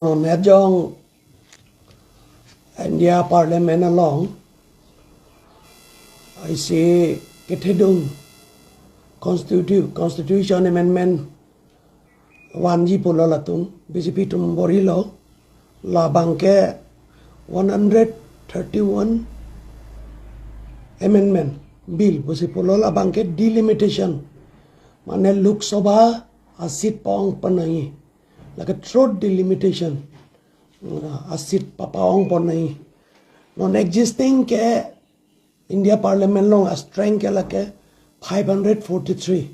Medjong India Parliament along, I see Ketedung Constitution Amendment 1G Pulolatung, BCP Tum Borilo, La Banke 131 Amendment Bill, Busipulola Banke Delimitation, Mane Lok Sabha a seat pong panai, like a throat delimitation, a seat papaong panai, non-existing ke India Parliament long a strength ke like 543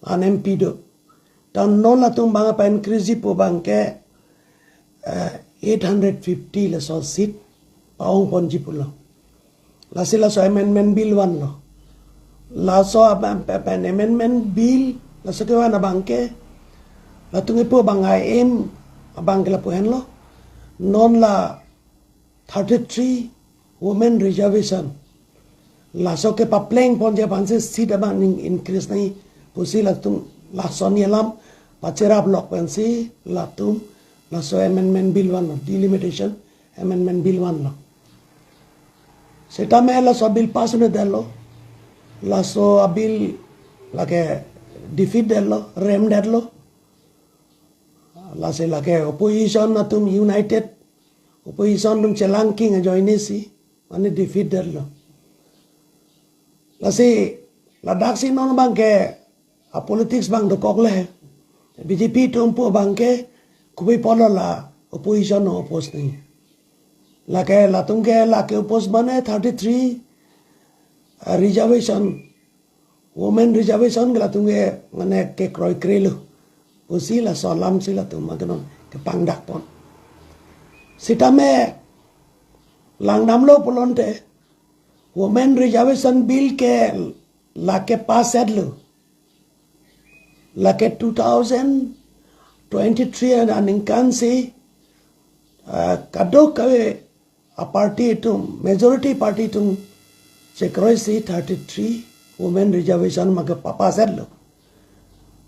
an MP do. Tan non latung banga pa increase po bangke 850 la so seat paong ponji pulo. La sila so amendment bill 1 lo. La so pan amendment bill la so ke wana bangke la tungi po bangay aim abang la po hen lo non la 33 women reservation la so ke pa pleng pon je pan se seat abang increase nai pusi la tung la so ni lam pachera block pen si la tum la so amendment bill 1 lo delimitation amendment bill 1 lo seta me la so bill pass ne dello la so bill la ke defeat dello rem dello la se la ke opposition na tum united opposition tum chelanking join si mane defeat dello la se la dak si non bang ke a politics bang do kokle BJP tum po bang ke kubi polo la opposition no oppose nahi la ke la tum ke oppose mane 33 reservation women reservation la tum ke mane ke kroi krelu usi la solam sila tum maganon ke pangdak pon sitame langnam lo polonte women reservation bill ke la ke pass edlu la ke 2023 an inkansi kadok ke a party tum majority party tum se kroi si 33 women reservation mag pass edlu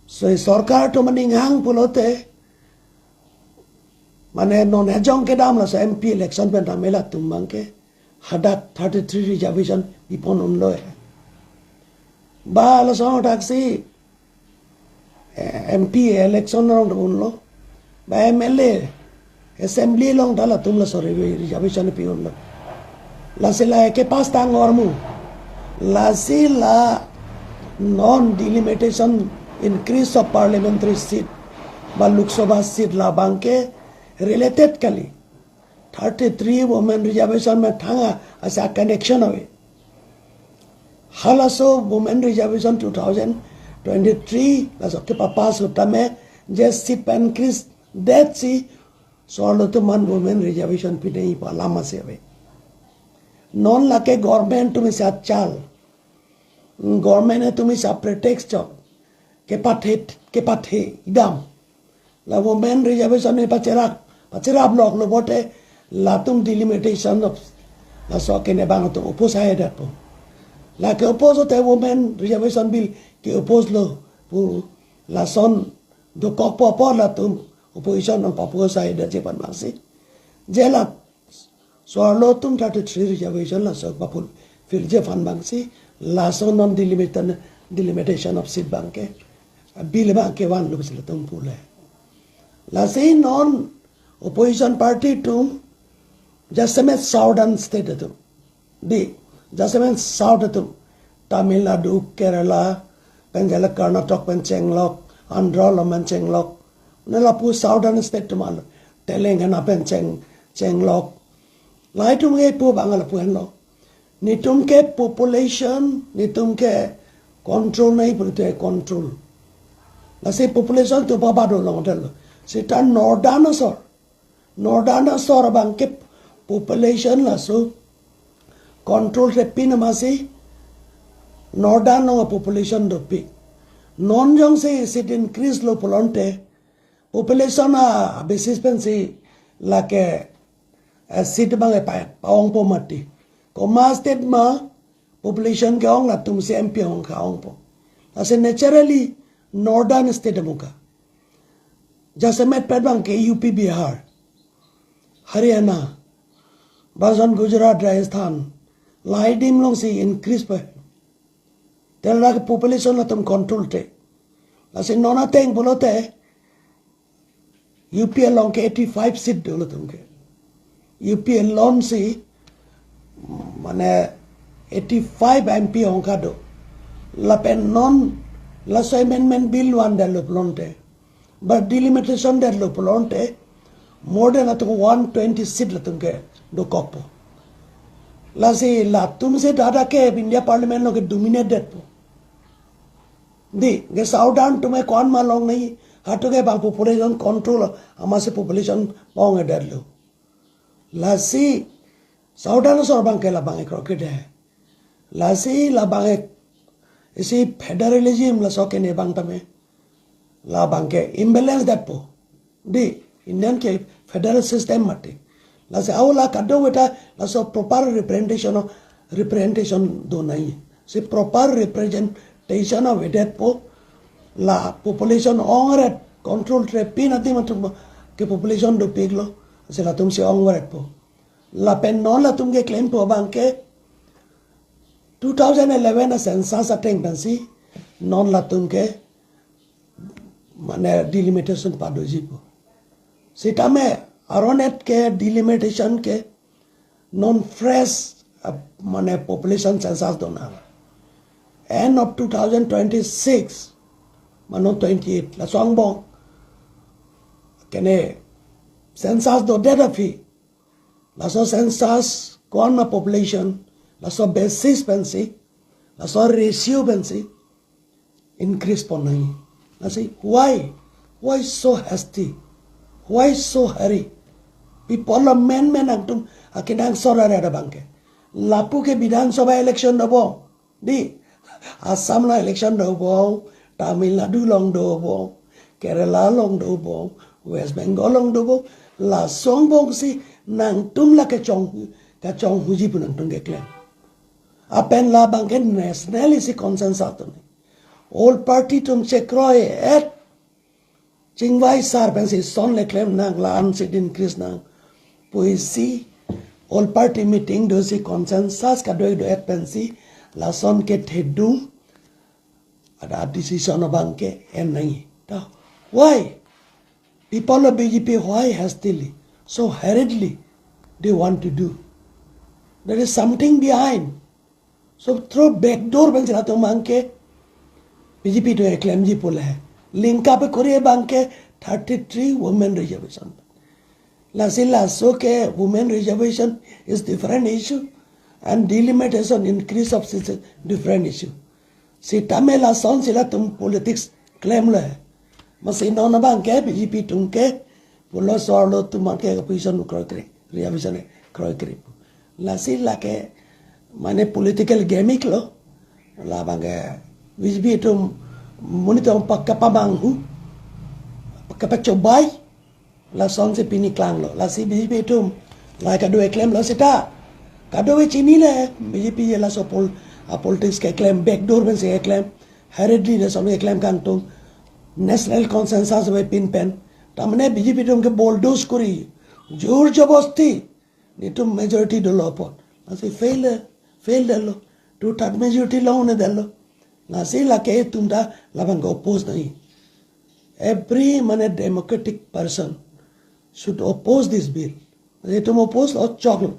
so सरकार तो money ngang pulote mane non hejong ke dam la so MP election pen tamela tumbang ke hadak 33 reservation ipon unlo ba la so taxi MP election round unlo ba MLA assembly long dala tumla so reservation pi unlo la sila ke pas tang ormu la sila non delimitation increase of parliamentary seat by Lok Sabha seat la banke related kali 33 women reservation में thanga asa connection away halaso women reservation 2023 laso ke papa so tame just seat increase that si solo to man women reservation pi nahi pa lama se away non la ke government tumi sa chal government ne tumi sa pretext ke pathe idam la women reservation ne pachera block lo bote la tum delimitation of la so ke ne bang to oppose hai dat po la ke oppose te women reservation bill ke oppose lo pu la son do ko po la tum opposition no oppose hai dat je pan masi je la so lo tum 33 reservation la so papul fir je fan mangsi la so non delimitation of seat bank bill ba ke wan lo bisla tum pule la say non opposition party tum jasamet southern state tum di jasamet south tum Tamil Nadu Kerala Penjala Karnataka Penchenglok Andhra Penchenglok nela pu southern state tum Telangana Penchenglok lai tum ge pu bangal pu henlo ni tum ke population ni tum ke control nahi purte control la se population to baba do long tel se ta northern sor bang ke population la so control re pin ma se northern no population do pi non jong se sit increase lo polonte population a basis pen se la ke sit bang pa ong po mati ko ma state ma population ke ong la tum se MP ong ka ong po la se naturally northern state muka jasamet pedbang ke UP Bihar Haryana, Bazan Gujarat, Rajasthan, lie dim लोग से increase पे तेरा का population ला तुम control टे लासे नोना Teng बोलते हैं UP लोग के 85 सीट डोलो तुमके UP लोन से माने 85 MP होंगा दो लापेन नॉन लासो amendment bill वन डेवलप लोंटे but delimitation डेवलप लोंटे more than अतुम 120 सीट ला तुमके दो कॉपो लासे ला तुमसे दादा के इंडिया पार्लियामेंट लोग डोमिनेट डेट पो दी के साउडान तुम्हें कौन मालूम नहीं हाटो के बांग पॉपुलेशन कंट्रोल हमारे पॉपुलेशन पाऊंगे डर लो लासी साउडान सर बांग के ला बांगे क्रॉकेट है लासी ला बांगे इसी फेडरलिज्म ला सौ के ने बांग तमें ला बांग के इम्बैलेंस डेट पो दी इंडियन के फेडरल सिस्टम मटे लासे आवला कादो बेटा लासो प्रॉपर रिप्रेजेंटेशन दो नहीं से प्रॉपर रिप्रेजेंटेशन ऑफ डेट पो ला पॉपुलेशन ऑंगरे कंट्रोल ट्रे पिन अति मतलब के पॉपुलेशन दो पिगलो से ला तुम से ऑंगरे पो ला पेन नॉन ला तुम के क्लेम पो बांग के 2011 ना सेंसस अटेंग बंसी नॉन ला तुम के माने डिलिमिटेशन पादो जी पो सीटा में अरोनेट के डिलिमिटेशन के नॉन फ्रेश माने पॉपुलेशन सेंसस दोना एंड ऑफ 2026 मानो 28 ला सोंगबों केने सेंसस दो डेटा फी ला सो सेंसस कौन ना पॉपुलेशन ला सो बेसिस पेंसी ला सो रेशियो पेंसी इंक्रीज पर नहीं ला सी why so hasty why so hurry people of men तुम अकेनांग सोरा रे बंके लापू के विधानसभा इलेक्शन दबो दी आसाम ला इलेक्शन दबो तमिलनाडु लोंग दबो केरला लोंग दबो वेस्ट बंगाल लोंग दबो ला सोंग बोंग सी नंग तुम ला के चोंग हुजी पुनंग तुम के क्लेम अपेन ला बंके नेशनल इसी कंसेंसस तो नहीं ऑल पार्टी तुम चेक रोए एट चिंगवाई सार पेंसी सोन ले क्लेम नंग ला अनसिट इंक्रीज नंग पुइसी all party meeting dosi consensus ka doi do et pensi la son ke thedu ada decision bangke en nahi ta why people of BJP why hastily so hurriedly they want to do there is something behind so through back door ben jana to mangke BJP to claim ji pole hai link up kore bangke 33 women reservation Lasila soke women reservation is different issue and delimitation increase of is different issue. Si tamela son sila tum politics claim le. Masi no na bang ke BJP tum ke pulo sorlo tum ke opposition kroy kre reservation kroy kre. Lasila ke mane political gimmick lo la bang BJP tum monitor pakka pamanghu pakka cobai la son se pini klang lo la si BJP tum la kado claim lo sita kado chini le BJP la so politics ke claim backdoor ben se claim hurriedly le son claim kan tum national consensus we pin pen tamne BJP tum ke bulldoze kori jor jabasti ni tum majority do lo pot la si fail lo 2/3 majority lo ne dello la si la ke tum da la bang oppose nahi every mane democratic person should oppose this bill. They to oppose lo chocolate.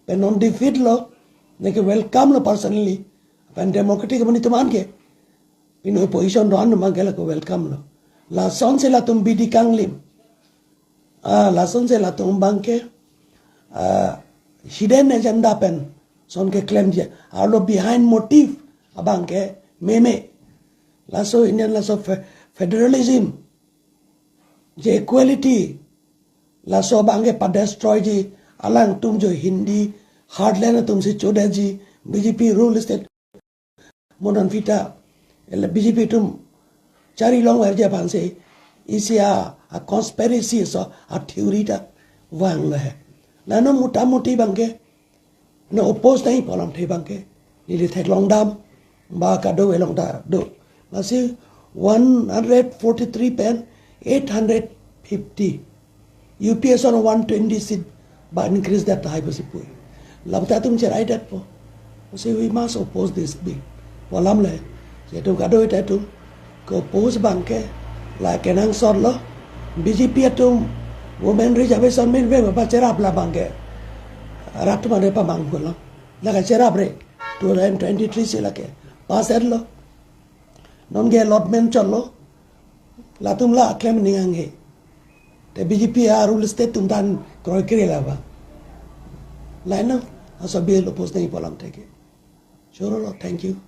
When on defeat lo, they can welcome lo personally. When democratic mani tuman ke, in opposition ron mangela ko welcome lo. La son se la tum bidi kanglim. La son se la tum bangke hidden agenda pen son ke claim je. Arlo behind motive abangke meme. La so Indian la so federalism. Je equality. La so bange pa destroy ji alang tum jo Hindi hardline tum se choda ji BJP rule state modern vita el BJP tum chari long war ja pan se isia a conspiracy so a theory ta wang la hai la no muta muti bange no oppose nahi polam the bange ni le thek long dam ba ka do long da do la se 143 pen 850 UPS on 120 seat but increase that high possible. Labta tum cherai that po. So we must oppose this bill. Polam le. Jetu gado itu ko oppose bangke la kenang sor lo. BJP atum women reservation min be ba cerap la bangke. Ratu mane pa mangko lo. La ka cerap re. 2023 sila ke. Pass lo. Non ge allotment chalo. La tum la claim ningange. The BJP rule state tum dan kroy kiri la ba. La na asa bill oppose nahi polam take. Sure, thank you.